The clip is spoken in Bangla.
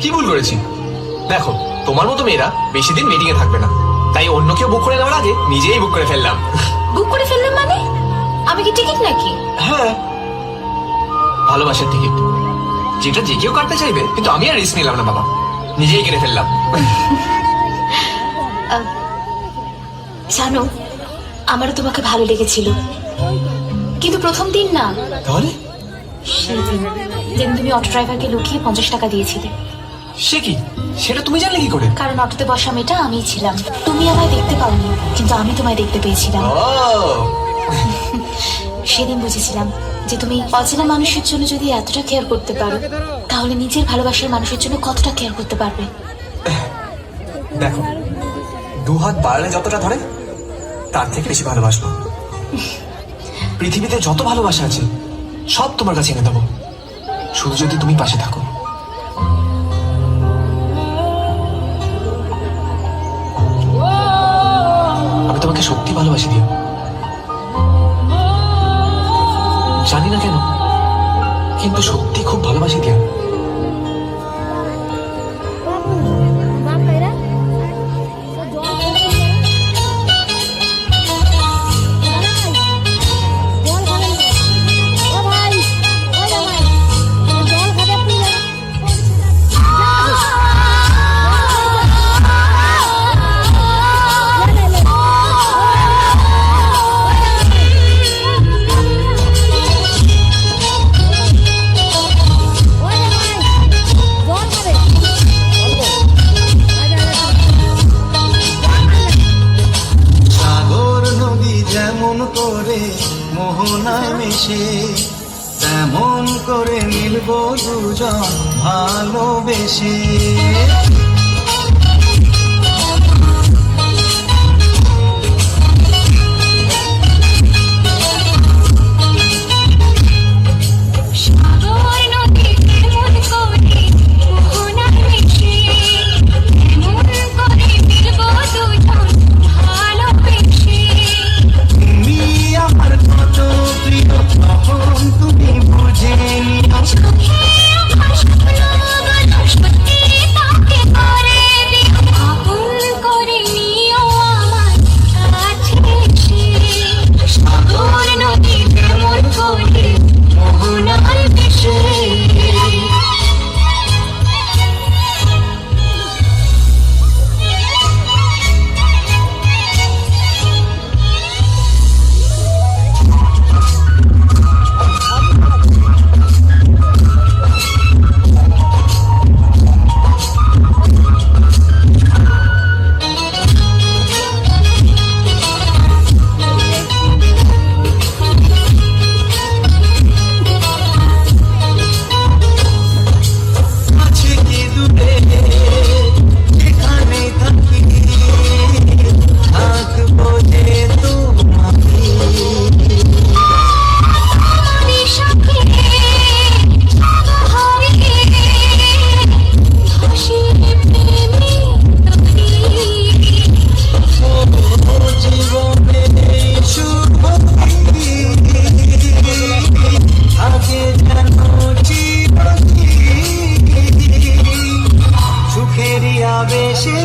কি ভুল করেছি? দেখো, তোমার মতো মেয়েরা বেশি দিন মিটিং এ থাকবে না, তাই অন্য কেউ বুক করে নেওয়ার আগে নিজেই বুক করে ফেললাম। বুক করে ফেললাম মানে? আমি কি টিকিট নাকি? হ্যাঁ, ভালোবাসার টিকিট, যেটা যে কেউ কাটতে চাইবে, কিন্তু আমি আর রিস্ক নিলাম না বাবা, নিজেই কেটে ফেললাম। জানো, আমারও তোমাকে ভালো লেগেছিল, কিন্তু প্রথম দিন না, তাহলে সেদিন যেদিন তুমি অটো ড্রাইভারকে লুকিয়ে 50 টাকা দিয়েছিলে। সে কি? সেটা তুমি জানলে কি করে? কারণ অটোতে বসা মেয়েটা আমিই ছিলাম। তুমি আমায় দেখতে পাওনি, কিন্তু আমি তোমায় দেখতে পেয়েছিলাম। ও, সেদিন বুঝেছিলাম যে তুমি অচেনা মানুষের জন্য যদি এতটা কেয়ার করতে পারো, তাহলে নিজের ভালোবাসার মানুষের জন্য কতটা কেয়ার করতে পারবে। দেখো, 2 হাত বাড়ালে যতটা ধরে, তার থেকে বেশি ভালোবাসবো। পৃথিবীতে যত ভালোবাসা আছে সব তোমার কাছে এনে দেবো, শুধু যদি তুমি পাশে থাকো। আমি তোমাকে সত্যি ভালোবাসি দিও, জানি না কেন, কিন্তু সত্যি খুব ভালোবাসি দিও। করে মোহনায় মিশে তেমন করে মিলবো দুজন ভালোবেসে। সুখেরিয়া বেশে